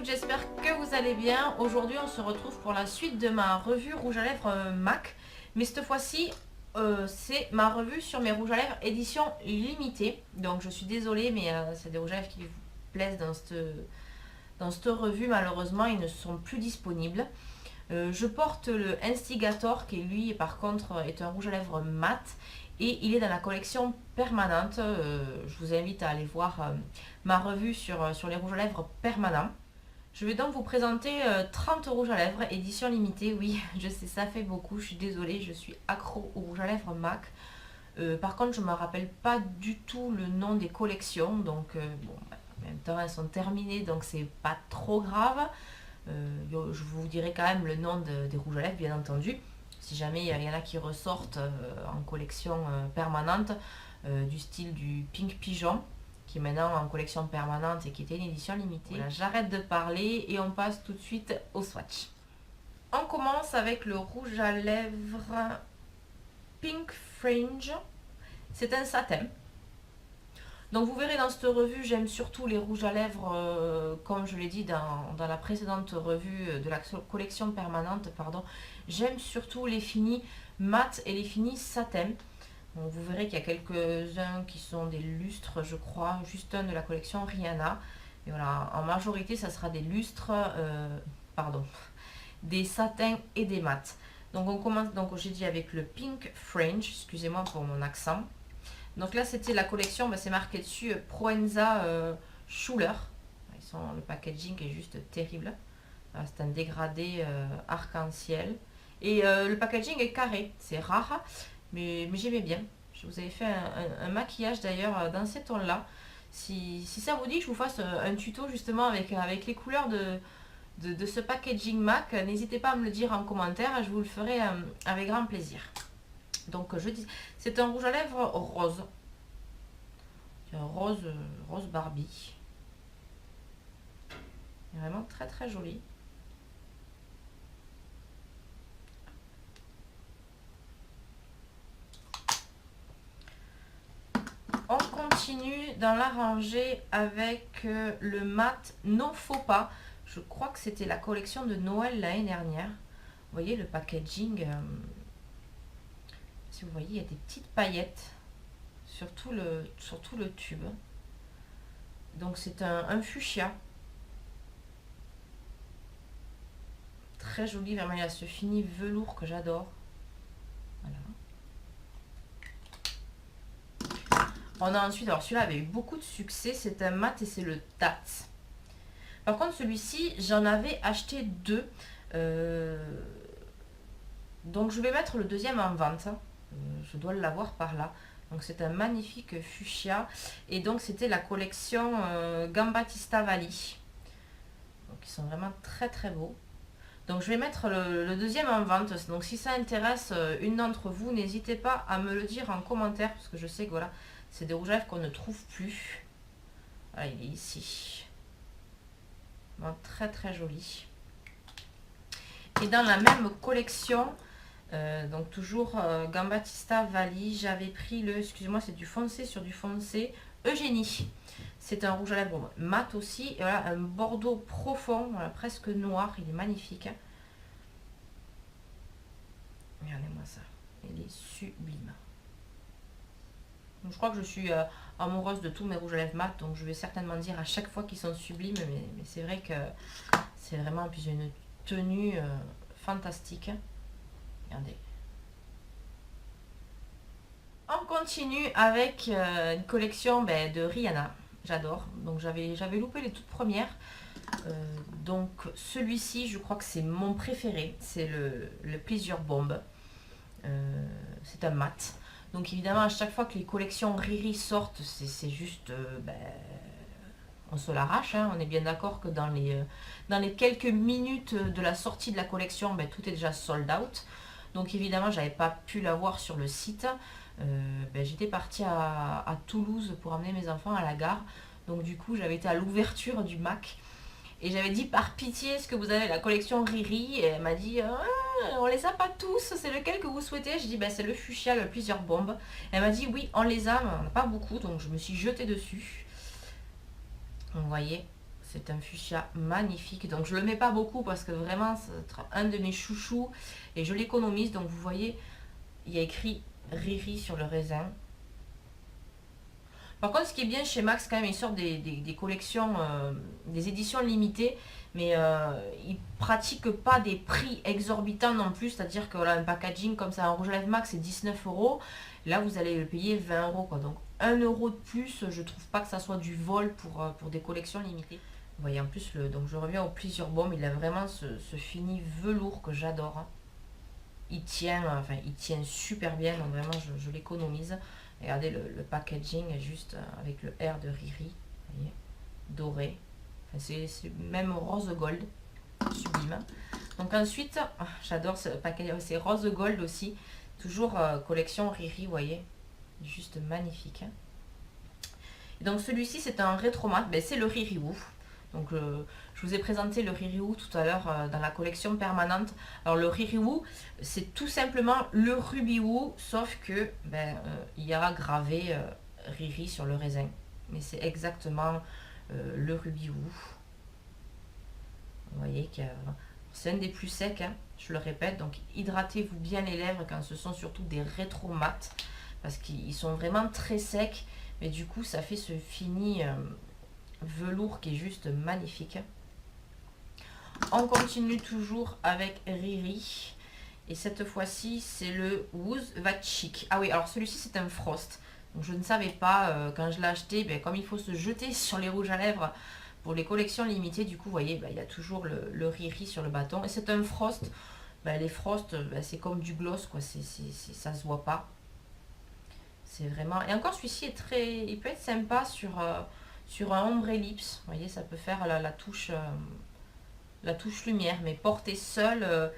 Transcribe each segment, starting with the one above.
toutes, j'espère que vous allez bien. Aujourd'hui on se retrouve pour la suite de ma revue rouge à lèvres MAC. Mais cette fois-ci c'est ma revue sur mes rouges à lèvres édition limitée. Donc je suis désolée mais c'est des rouges à lèvres qui vous plaisent dans cette revue. Malheureusement ils ne sont plus disponibles. Je porte le Instigator qui lui par contre est un rouge à lèvres mat. Et il est dans la collection permanente. Je vous invite à aller voir ma revue sur les rouges à lèvres permanents. Je vais donc vous présenter 30 rouges à lèvres, édition limitée. Oui, je sais, ça fait beaucoup, je suis désolée, je suis accro aux rouges à lèvres MAC. Par contre, je ne me rappelle pas du tout le nom des collections. Donc, bon, en même temps, elles sont terminées, donc c'est pas trop grave. Je vous dirai quand même le nom des rouges à lèvres, bien entendu. Si jamais il y en a qui ressortent en collection permanente, du style du Pink Pigeon, qui est maintenant en collection permanente et qui était une édition limitée. Voilà, j'arrête de parler et on passe tout de suite au swatch. On commence avec le rouge à lèvres Pink Fringe. C'est un satin. Donc vous verrez dans cette revue, j'aime surtout les rouges à lèvres, comme je l'ai dit dans la précédente revue de la collection permanente, pardon. J'aime surtout les finis mat et les finis satin. Donc vous verrez qu'il y a quelques-uns qui sont des lustres, je crois, juste un de la collection Rihanna. Et voilà, en majorité, ça sera des lustres, des satins et des mats. Donc on commence, donc j'ai dit avec le Pink Fringe, excusez-moi pour mon accent. Donc là, c'était la collection, c'est marqué dessus Proenza Schuller. Le packaging est juste terrible. C'est un dégradé arc-en-ciel. Et le packaging est carré, c'est rare, mais j'aimais bien. Je vous avais fait un maquillage d'ailleurs dans ces tons-là. Si ça vous dit que je vous fasse un tuto justement avec les couleurs de ce packaging MAC, n'hésitez pas à me le dire en commentaire, je vous le ferai avec grand plaisir. Donc je dis, c'est un rouge à lèvres rose. C'est un rose Barbie. Vraiment très très joli. On continue dans la rangée avec le mat Non Faux Pas. Je crois que c'était la collection de Noël l'année dernière. Vous voyez le packaging. Si vous voyez, il y a des petites paillettes sur tout le tube. Donc c'est un fuchsia. Très joli, vraiment il y a ce fini velours que j'adore. Voilà. On a ensuite, alors celui-là avait eu beaucoup de succès, c'est un mat et c'est le Tats. Par contre celui-ci, j'en avais acheté deux. Donc je vais mettre le deuxième en vente. Je dois l'avoir par là. Donc c'est un magnifique fuchsia. Et donc c'était la collection Gambattista Valli. Donc ils sont vraiment très très beaux. Donc je vais mettre le deuxième en vente. Donc si ça intéresse une d'entre vous, n'hésitez pas à me le dire en commentaire. Parce que je sais que voilà, c'est des rouges à lèvres qu'on ne trouve plus. Voilà, il est ici. Bon, très très joli. Et dans la même collection, donc toujours Gambattista Valli, j'avais pris le, excusez-moi, c'est du foncé sur du foncé, Eugénie. C'est un rouge à lèvres mat aussi. Et voilà, un bordeaux profond, voilà, presque noir. Il est magnifique. Regardez-moi ça. Il est sublime. Donc, je crois que je suis amoureuse de tous mes rouges à lèvres mat. Donc je vais certainement dire à chaque fois qu'ils sont sublimes. Mais c'est vrai que c'est vraiment puis une tenue fantastique. Regardez. On continue avec une collection de Rihanna. J'adore. Donc j'avais loupé les toutes premières. Donc celui-ci, je crois que c'est mon préféré. C'est le Pleasure Bomb. C'est un mat. Donc évidemment, à chaque fois que les collections Riri sortent, c'est juste... on se l'arrache. Hein. On est bien d'accord que dans les quelques minutes de la sortie de la collection, tout est déjà sold out. Donc évidemment, j'avais pas pu l'avoir sur le site. J'étais partie à Toulouse pour amener mes enfants à la gare. Donc du coup, j'avais été à l'ouverture du MAC. Et j'avais dit, par pitié, est-ce que vous avez la collection Riri? Et elle m'a dit, on les a pas tous, c'est lequel que vous souhaitez? Je dis, c'est le fuchsia, le Plusieurs Bombes. Elle m'a dit, oui, on les a, mais on n'a pas beaucoup. Donc je me suis jetée dessus. Donc, vous voyez, C'est un fuchsia magnifique. Donc je le mets pas beaucoup parce que vraiment c'est un de mes chouchous et je l'économise. Donc vous voyez, il y a écrit Riri sur le raisin. Par contre, ce qui est bien chez Max, quand même, ils sortent des collections, des éditions limitées, mais ils pratiquent pas des prix exorbitants non plus. C'est-à-dire que voilà, un packaging comme ça, un rouge à lèvres Max, c'est 19 €. Là, vous allez le payer 20 € quoi. Donc 1 € de plus, je trouve pas que ça soit du vol pour des collections limitées. Vous voyez, en plus, donc je reviens au Pleasure Bomb, il a vraiment ce fini velours que j'adore, hein. Il tient super bien, donc vraiment, je l'économise. Regardez le packaging, juste avec le R de Riri, vous voyez, doré. Enfin, c'est même rose gold, sublime. Donc ensuite, j'adore ce packaging, c'est rose gold aussi, toujours collection Riri, vous voyez, juste magnifique, hein. Et donc celui-ci, c'est un rétromat, ben, c'est le Riri Woo. Donc je vous ai présenté le Riri Woo tout à l'heure dans la collection permanente. Alors le Riri Woo, c'est tout simplement le Ruby Woo, sauf que il y a gravé Riri sur le raisin. Mais c'est exactement le Ruby Woo. Vous voyez que c'est un des plus secs, hein, je le répète. Donc hydratez-vous bien les lèvres quand ce sont surtout des rétro mat, parce qu'ils sont vraiment très secs. Mais du coup, ça fait ce fini velours qui est juste magnifique. On continue toujours avec Riri. Et cette fois-ci, c'est le Wooz Va Chic. Ah oui, alors celui-ci, c'est un Frost. Donc je ne savais pas, quand je l'ai acheté, comme il faut se jeter sur les rouges à lèvres pour les collections limitées, du coup, vous voyez, il y a toujours le Riri sur le bâton. Et c'est un Frost. Les Frost, c'est comme du gloss, quoi. Ça se voit pas. C'est vraiment... Et encore, celui-ci est très... Il peut être sympa sur un ombre ellipse. Vous voyez, ça peut faire la touche lumière. Mais porter seul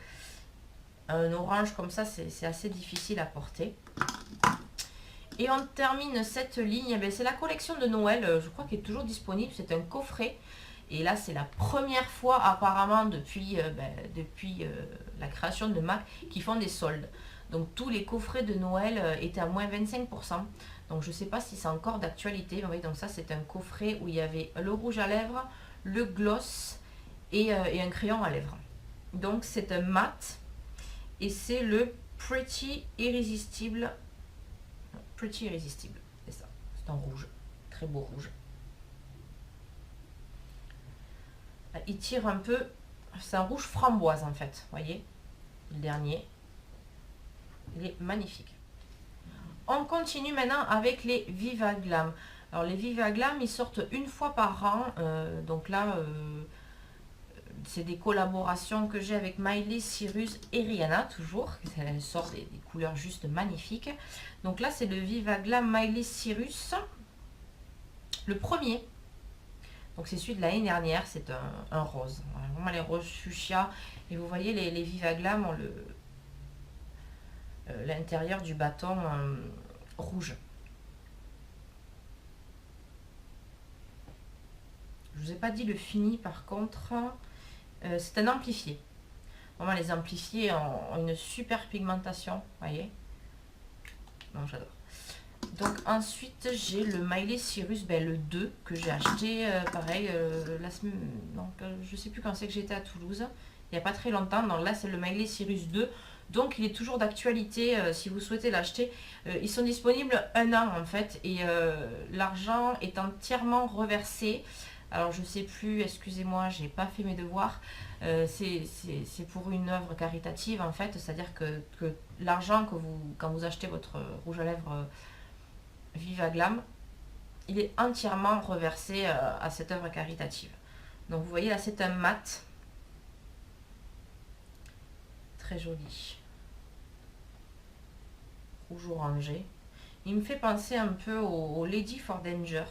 un orange comme ça, c'est assez difficile à porter. Et on termine cette ligne. C'est la collection de Noël. Je crois qu'elle est toujours disponible. C'est un coffret. Et là, c'est la première fois apparemment depuis la création de Mac qu'ils font des soldes. Donc tous les coffrets de Noël étaient à moins 25%. Donc je ne sais pas si c'est encore d'actualité. Oui, donc ça c'est un coffret où il y avait le rouge à lèvres, le gloss et un crayon à lèvres. Donc c'est un mat et c'est le Pretty Irrésistible. Pretty Irrésistible, c'est ça. C'est un rouge, très beau rouge. Il tire un peu, c'est un rouge framboise en fait, voyez, le dernier. Il est magnifique. On continue maintenant avec les Viva Glam. Alors les Viva Glam, ils sortent une fois par an. Donc là, c'est des collaborations que j'ai avec Miley Cyrus et Rihanna, toujours. Elles sortent des couleurs juste magnifiques. Donc là, c'est le Viva Glam Miley Cyrus. Le premier. Donc c'est celui de l'année dernière, c'est un rose. Voilà, vraiment les roses fuchsia. Et vous voyez, les Viva Glam ont l'intérieur du bâton rouge. Je vous ai pas dit le fini par contre. C'est un amplifié. Vraiment les amplifiés ont une super pigmentation, vous voyez. Non, j'adore. Donc ensuite j'ai le Miley Cyrus, le 2 que j'ai acheté pareil la semaine. Donc je sais plus quand c'est que j'étais à Toulouse. Il n'y a pas très longtemps. Donc là c'est le Miley Cyrus 2. Donc il est toujours d'actualité si vous souhaitez l'acheter. Ils sont disponibles 1 an en fait. Et l'argent est entièrement reversé. Alors je sais plus, excusez-moi, j'ai pas fait mes devoirs. C'est pour une œuvre caritative en fait. C'est-à-dire que l'argent quand vous achetez votre rouge à lèvres Viva Glam, il est entièrement reversé à cette œuvre caritative. Donc vous voyez là c'est un mat. Très joli. Rouge orangé. Il me fait penser un peu au Lady for Danger.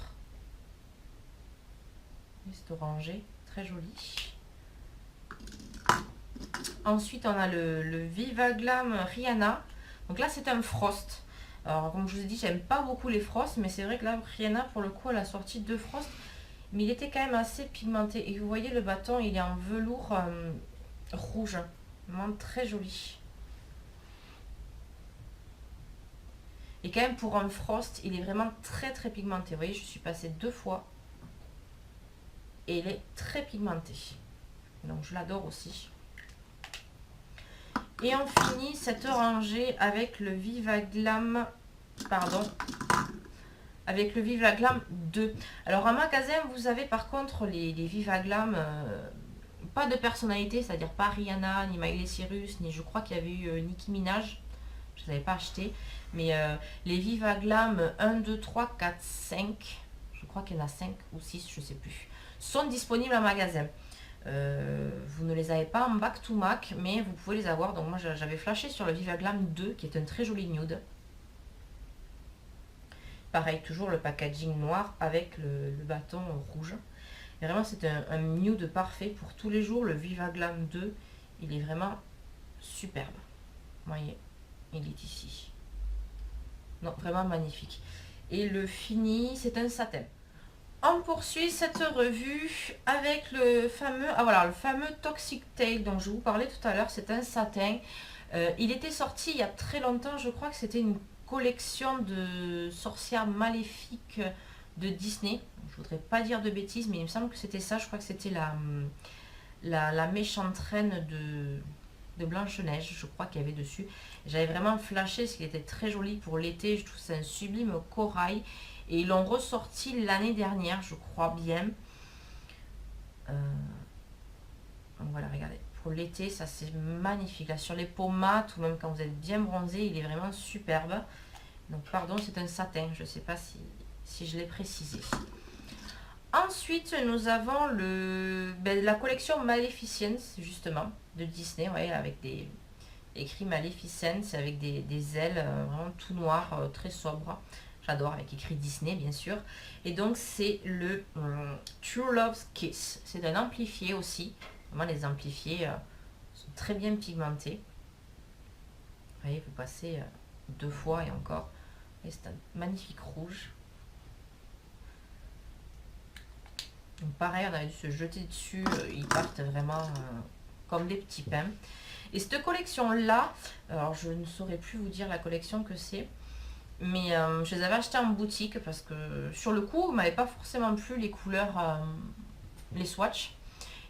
C'est orangé, très joli. Ensuite on a le Viva Glam Rihanna. Donc là c'est un Frost. Alors comme je vous ai dit, j'aime pas beaucoup les Frost, mais c'est vrai que là Rihanna pour le coup elle a sorti 2 Frost. Mais il était quand même assez pigmenté. Et vous voyez le bâton, il est en velours rouge. Vraiment très joli. Et quand même pour un Frost, il est vraiment très très pigmenté. Vous voyez, je suis passée 2 fois. et il est très pigmenté. Donc je l'adore aussi. Et on finit cette rangée avec le Viva Glam, pardon, avec le Viva Glam 2. Alors en magasin, vous avez par contre les Viva Glam, pas de personnalité, c'est-à-dire pas Rihanna, ni Miley Cyrus, ni je crois qu'il y avait eu Nicki Minaj. Je ne les avais pas achetés. Mais les Viva Glam 1, 2, 3, 4, 5, je crois qu'il y en a 5 ou 6, je ne sais plus, sont disponibles en magasin. Vous ne les avez pas en back to back, mais vous pouvez les avoir. Donc moi j'avais flashé sur le Viva Glam 2 qui est un très joli nude. Pareil, toujours le packaging noir avec le bâton rouge. Et vraiment c'est un nude parfait pour tous les jours. Le Viva Glam 2, il est vraiment superbe. Vous voyez, il est ici. Non, vraiment magnifique. Et le fini, c'est un satin. On poursuit cette revue avec le fameux, le fameux Toxic Tail dont je vous parlais tout à l'heure. C'est un satin. Il était sorti il y a très longtemps. Je crois que c'était une collection de sorcières maléfiques de Disney. Je voudrais pas dire de bêtises, mais il me semble que c'était ça. Je crois que c'était la méchante reine de Blanche-Neige, je crois qu'il y avait dessus. J'avais vraiment flashé parce qu'il était très joli pour l'été. Je trouve que c'est un sublime corail. Et ils l'ont ressorti l'année dernière, je crois bien. Donc voilà, regardez. Pour l'été, ça c'est magnifique. Là, sur les peaux mates, ou même quand vous êtes bien bronzé, il est vraiment superbe. Donc pardon, c'est un satin. Je ne sais pas si je l'ai précisé. Ensuite, nous avons la collection Maleficence, justement, de Disney, ouais, avec des écrits Maleficence, avec des ailes vraiment tout noires, très sobres. J'adore, avec écrit Disney, bien sûr. Et donc, c'est le True Love's Kiss. C'est un amplifié aussi. Vraiment, les amplifiés sont très bien pigmentés. Vous voyez, vous passez 2 fois et encore. C'est un magnifique rouge. Donc pareil, on avait dû se jeter dessus, ils partent vraiment comme des petits pains. Et cette collection-là, alors je ne saurais plus vous dire la collection que c'est, mais je les avais achetées en boutique parce que sur le coup, ne m'avait pas forcément plu les couleurs, les swatchs.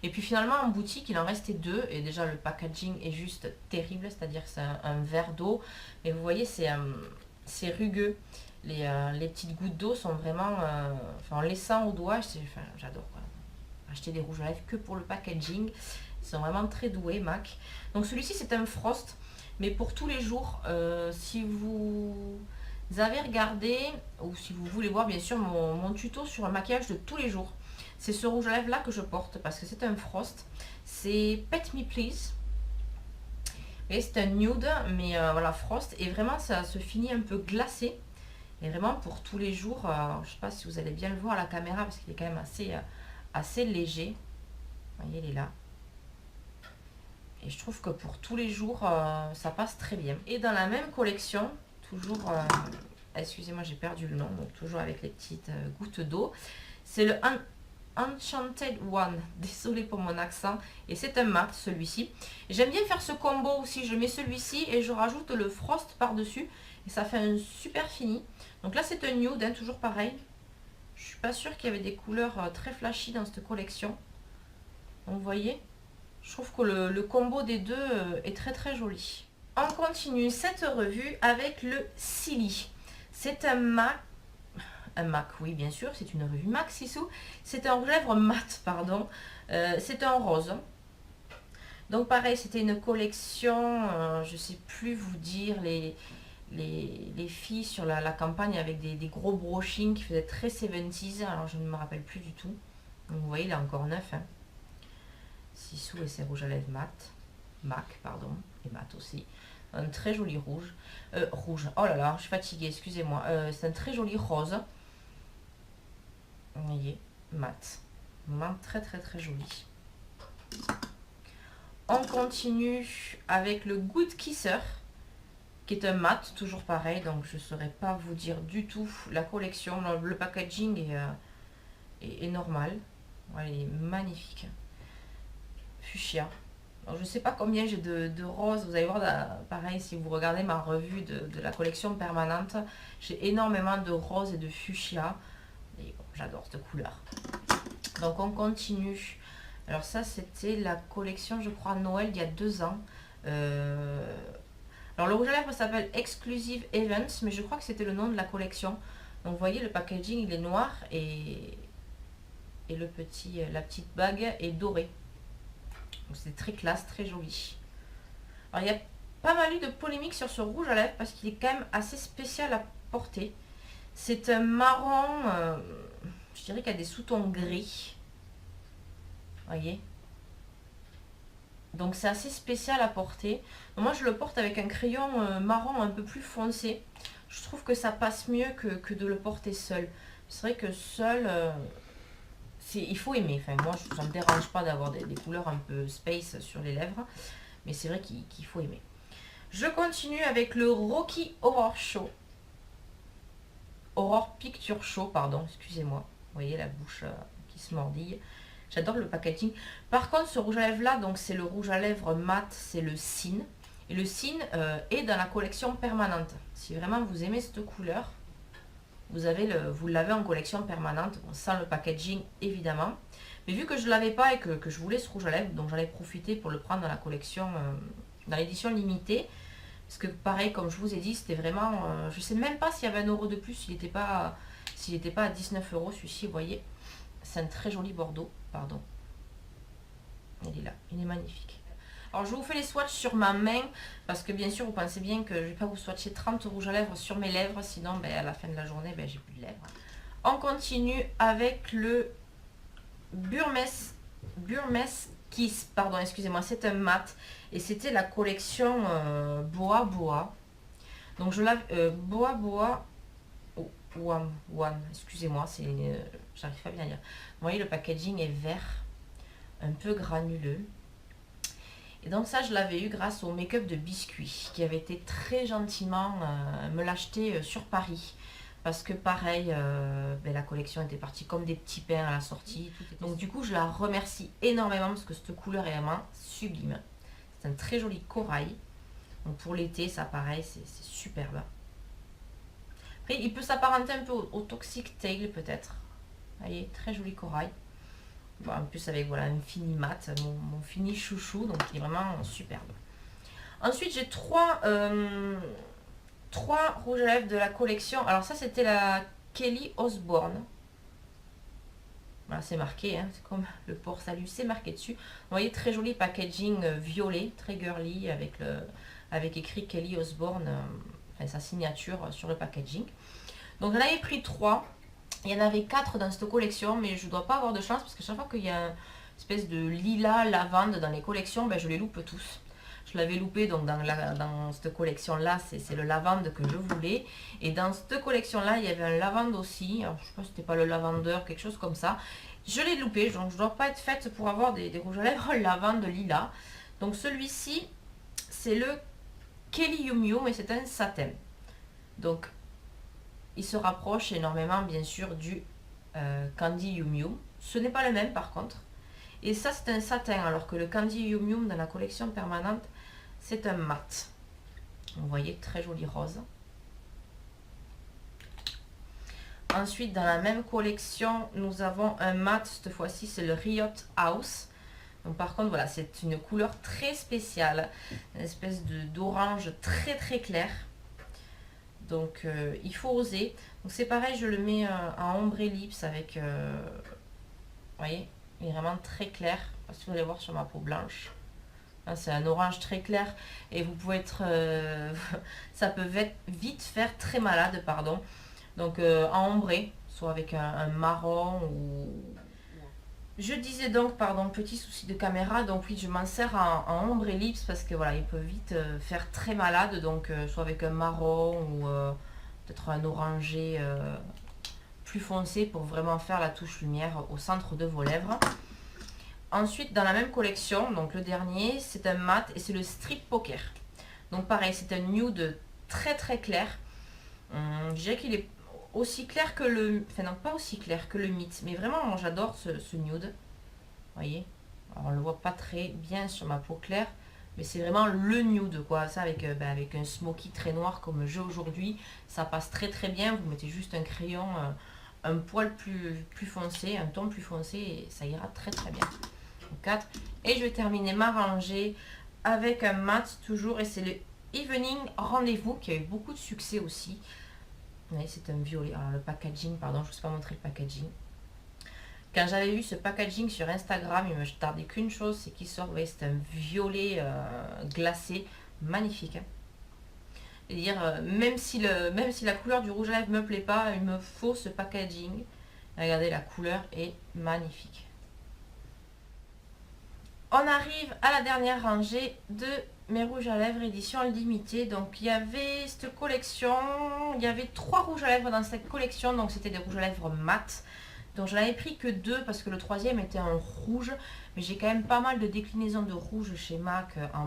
Et puis finalement, en boutique, il en restait 2, et déjà le packaging est juste terrible, c'est-à-dire que c'est un verre d'eau. Et vous voyez, c'est rugueux. Les petites gouttes d'eau sont vraiment... en laissant au doigt, j'adore. Acheter des rouges à lèvres que pour le packaging. Ils sont vraiment très doués, MAC. Donc celui-ci, c'est un Frost. Mais pour tous les jours, si vous avez regardé, ou si vous voulez voir bien sûr mon tuto sur un maquillage de tous les jours, c'est ce rouge à lèvres là que je porte parce que c'est un Frost. C'est Pet Me Please. Et c'est un nude, mais voilà, Frost. Et vraiment, ça se finit un peu glacé. Et vraiment pour tous les jours, je ne sais pas si vous allez bien le voir à la caméra parce qu'il est quand même assez léger. Vous voyez, il est là. Et je trouve que pour tous les jours, ça passe très bien. Et dans la même collection, toujours, excusez-moi j'ai perdu le nom, donc toujours avec les petites gouttes d'eau. C'est le Enchanted One, désolé pour mon accent, et c'est un mat celui-ci. J'aime bien faire ce combo aussi, je mets celui-ci et je rajoute le Frost par-dessus. Et ça fait un super fini. Donc là c'est un nude, hein, toujours pareil. Je suis pas sûre qu'il y avait des couleurs très flashy dans cette collection. Donc vous voyez, je trouve que le combo des deux est très très joli. On continue cette revue avec le Silly. C'est un MAC. Un MAC, oui bien sûr, c'est une revue MAC Sissou. C'est un rouge à lèvres mat, pardon. C'est un rose. Donc pareil, c'était une collection, je sais plus vous dire, les filles sur la campagne avec des gros brochings qui faisaient très 70s, alors je ne me rappelle plus du tout. Donc vous voyez, il est encore neuf. Hein. Sissou et ses rouges à lèvres mat. MAC, pardon, et mat aussi. Un très joli rouge. Rouge, oh là là, je suis fatiguée, excusez-moi. C'est un très joli rose. Vous voyez, mat. Vraiment très très très joli. On continue avec le Good Kisser, qui est un mat, toujours pareil, donc je ne saurais pas vous dire du tout la collection. Le packaging est normal. Voilà, il est magnifique. Fuchsia. Alors, je ne sais pas combien j'ai de roses. Vous allez voir, pareil, si vous regardez ma revue de la collection permanente, j'ai énormément de roses et de fuchsia. Et bon, j'adore cette couleur. Donc on continue. Alors ça c'était la collection je crois Noël il y a 2 ans. Alors le rouge à lèvres s'appelle Exclusive Events, mais je crois que c'était le nom de la collection. Donc vous voyez le packaging il est noir et la petite bague est dorée. Donc c'est très classe, très joli. Alors il y a pas mal eu de polémiques sur ce rouge à lèvres parce qu'il est quand même assez spécial à porter. C'est un marron, je dirais qu'il y a des sous-tons gris. Voyez. Donc c'est assez spécial à porter. Moi je le porte avec un crayon marron un peu plus foncé. Je trouve que ça passe mieux que de le porter seul. C'est vrai que seul, il faut aimer. Enfin moi ça ne me dérange pas d'avoir des couleurs un peu space sur les lèvres. Mais c'est vrai qu'il faut aimer. Je continue avec le Rocky Horror Show. Horror Picture Show, pardon, excusez-moi. Vous voyez la bouche qui se mordille. J'adore le packaging. Par contre, ce rouge à lèvres là, donc c'est le rouge à lèvres mat, c'est le Sin. Et le Sin est dans la collection permanente. Si vraiment vous aimez cette couleur, vous l'avez en collection permanente, bon, sans le packaging évidemment. Mais vu que je ne l'avais pas et que je voulais ce rouge à lèvres, donc j'en ai profité pour le prendre dans la collection, dans l'édition limitée. Parce que pareil, comme je vous ai dit, c'était vraiment... je ne sais même pas s'il y avait 1 € de plus, s'il n'était pas à 19 € celui-ci, vous voyez. C'est un très joli bordeaux, pardon. Il est là, il est magnifique. Alors je vous fais les swatchs sur ma main, parce que bien sûr vous pensez bien que je ne vais pas vous swatcher 30 rouges à lèvres sur mes lèvres, sinon à la fin de la journée, j'ai plus de lèvres. On continue avec le Burmese Kiss, pardon, excusez-moi, c'est un mat, et c'était la collection Boa Boa. Donc je lave Boa Boa One, excusez-moi, j'arrive pas bien à dire. Vous voyez, le packaging est vert, un peu granuleux. Et donc ça, je l'avais eu grâce au make-up de Biscuit, qui avait été très gentiment me l'acheter sur Paris. Parce que pareil, la collection était partie comme des petits pains à la sortie. Donc du coup, je la remercie énormément parce que cette couleur est vraiment sublime. C'est un très joli corail. Donc pour l'été, ça pareil, c'est superbe. Après, il peut s'apparenter un peu au Toxic Tail peut-être. Vous voyez, très joli corail. Bon, en plus avec voilà, un fini mat, mon fini chouchou, donc il est vraiment superbe. Ensuite, j'ai trois rouges à lèvres de la collection. Alors ça, c'était la Kelly Osbourne. Voilà, c'est marqué, hein, c'est comme le port salut, c'est marqué dessus. Vous voyez, très joli packaging violet, très girly, avec écrit Kelly Osbourne, sa signature sur le packaging. Donc j'en avais pris 3. Il y en avait 4 dans cette collection, mais je ne dois pas avoir de chance parce que chaque fois qu'il y a une espèce de lilas lavande dans les collections, je les loupe tous. Je l'avais loupé donc dans cette collection là, c'est le lavande que je voulais. Et dans cette collection là, il y avait un lavande aussi. Alors, je ne sais pas si c'était pas le lavandeur, quelque chose comme ça. Je l'ai loupé, donc je ne dois pas être faite pour avoir des rouges à lèvres lavande lilas. Donc celui-ci, c'est le Kelly Yum Yum, mais c'est un satin. Donc il se rapproche énormément bien sûr du Candy Yum Yum. Ce n'est pas le même par contre. Et ça c'est un satin, alors que le Candy Yum Yum dans la collection permanente, c'est un mat. Vous voyez, très joli rose. Ensuite, dans la même collection, nous avons un mat, cette fois-ci c'est le Riot House. Donc par contre, voilà, c'est une couleur très spéciale, une espèce d'orange très très clair. Donc il faut oser. Donc c'est pareil, je le mets en ombre ellipse avec... vous voyez, il est vraiment très clair. Parce que vous allez voir sur ma peau blanche. C'est un orange très clair. Et vous pouvez être... ça peut vite faire très malade, pardon. Donc en ombré, soit avec un marron ou... Je disais donc, pardon, petit souci de caméra, donc oui, je m'en sers en ombre ellipse parce que voilà, il peut vite faire très malade, donc soit avec un marron ou peut-être un orangé plus foncé pour vraiment faire la touche lumière au centre de vos lèvres. Ensuite, dans la même collection, donc le dernier, c'est un mat et c'est le Strip Poker. Donc pareil, c'est un nude très très clair. Je dirais qu'il est aussi clair que le... Enfin non, pas aussi clair que le Mythe. Mais vraiment, j'adore ce nude. Vous voyez. Alors, on le voit pas très bien sur ma peau claire. Mais c'est vraiment le nude, quoi. Ça, avec un smoky très noir comme j'ai aujourd'hui. Ça passe très très bien. Vous mettez juste un crayon un poil plus foncé, un ton plus foncé, et ça ira très très bien. Donc 4. Et je vais terminer ma rangée avec un mat toujours, et c'est le Evening Rendez-vous qui a eu beaucoup de succès aussi. Oui, c'est un violet. Alors le packaging, pardon, je ne vous ai pas montré le packaging. Quand j'avais vu ce packaging sur Instagram, il me tardait qu'une chose, c'est qu'il sort. Vous voyez, c'est un violet glacé, magnifique. C'est-à-dire, même si la couleur du rouge à lèvres ne me plaît pas, il me faut ce packaging. Regardez, la couleur est magnifique. On arrive à la dernière rangée de mes rouges à lèvres édition limitée. Donc il y avait cette collection, il y avait 3 rouges à lèvres dans cette collection, donc c'était des rouges à lèvres mat. Donc je n'avais pris que 2 parce que le troisième était en rouge, mais j'ai quand même pas mal de déclinaisons de rouge chez MAC en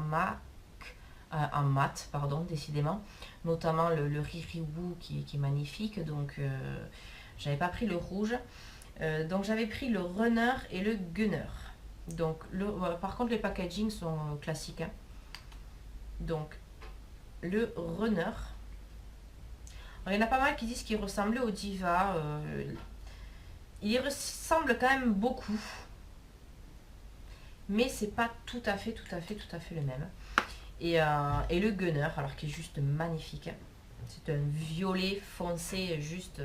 mat, pardon, décidément, notamment le Riri Woo qui est magnifique, donc j'avais pas pris le rouge. Donc j'avais pris le Runner et le Gunner. Donc par contre les packaging sont classiques, hein. Donc le Runner, alors, il y en a pas mal qui disent qu'il ressemblait au Diva, il y ressemble quand même beaucoup, mais c'est pas tout à fait le même. Et le Gunner, alors qui est juste magnifique, c'est un violet foncé juste.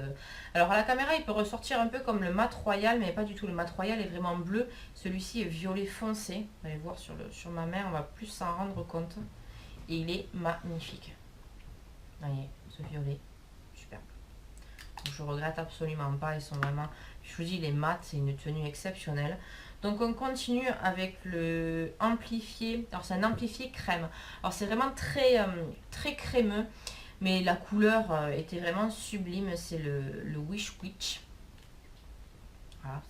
Alors à la caméra il peut ressortir un peu comme le mat royal, mais pas du tout. Le mat royal est vraiment bleu, celui-ci est violet foncé. Vous allez voir sur ma main, on va plus s'en rendre compte. Et il est magnifique. Vous voyez, ce violet, super. Donc, je regrette absolument pas, ils sont vraiment, je vous dis, les mats, c'est une tenue exceptionnelle. Donc on continue avec le amplifié. Alors c'est un amplifié crème. Alors c'est vraiment très crémeux, mais la couleur était vraiment sublime. C'est le Wish Witch. Voilà,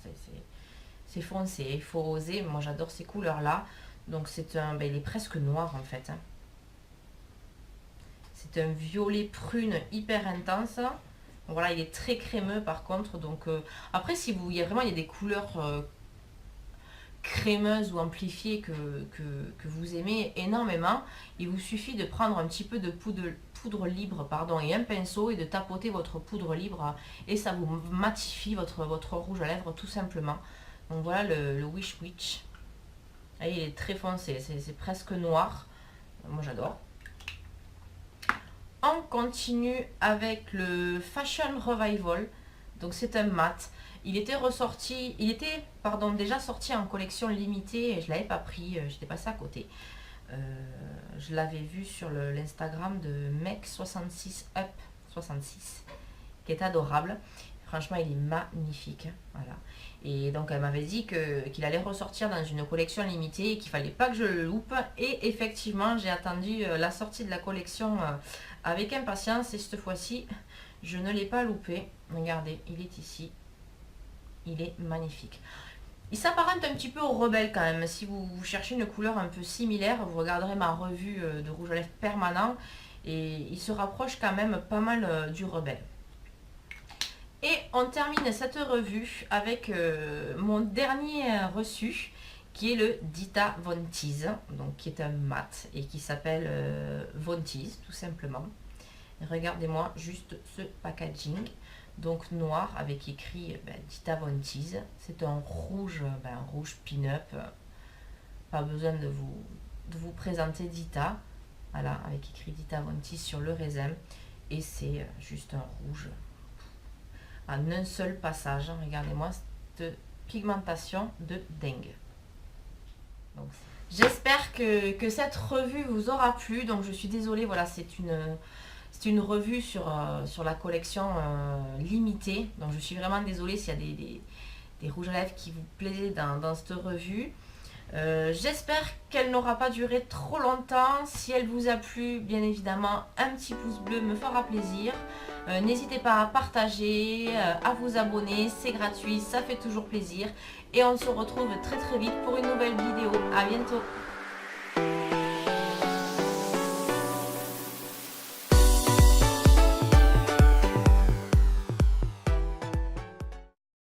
c'est foncé, il faut oser. Moi j'adore ces couleurs là. Donc c'est un, il est presque noir en fait, hein. C'est un violet prune hyper intense. Voilà, il est très crémeux par contre. Donc après, si vous, il y a des couleurs crémeuses ou amplifiées que vous aimez énormément, il vous suffit de prendre un petit peu de poudre libre, pardon, et un pinceau, et de tapoter votre poudre libre, et ça vous matifie votre rouge à lèvres tout simplement. Donc voilà le Wish Witch. Et il est très foncé, c'est presque noir. Moi j'adore. On continue avec le Fashion Revival. Donc c'est un mat. Il était déjà sorti en collection limitée et je ne l'avais pas pris, j'étais passée à côté. Je l'avais vu sur l'Instagram de Mec66Up66, qui est adorable. Franchement, il est magnifique. Voilà. Et donc, elle m'avait dit qu'il allait ressortir dans une collection limitée et qu'il fallait pas que je le loupe. Et effectivement, j'ai attendu la sortie de la collection avec impatience. Et cette fois-ci, je ne l'ai pas loupé. Regardez, il est ici. Il est magnifique. Il s'apparente un petit peu au Rebelle quand même. Si vous cherchez une couleur un peu similaire, vous regarderez ma revue de rouge à lèvres permanent. Et il se rapproche quand même pas mal du Rebelle. Et on termine cette revue avec mon dernier reçu, qui est le Dita Von Teese, donc qui est un mat et qui s'appelle Von Teese tout simplement. Regardez-moi juste ce packaging, donc noir avec écrit Dita Von Teese. C'est un rouge, rouge pin-up. Pas besoin de vous présenter Dita. Voilà, avec écrit Dita Von Teese sur le raisin. Et c'est juste un rouge en un seul passage. Regardez-moi cette pigmentation de dingue. J'espère que cette revue vous aura plu. Donc je suis désolée, voilà, c'est une revue sur la collection limitée. Donc je suis vraiment désolée s'il y a des rouges à lèvres qui vous plaisaient dans cette revue. J'espère qu'elle n'aura pas duré trop longtemps. Si elle vous a plu, bien évidemment, un petit pouce bleu me fera plaisir. N'hésitez pas à partager, à vous abonner, c'est gratuit, ça fait toujours plaisir. Et on se retrouve très très vite pour une nouvelle vidéo. À bientôt.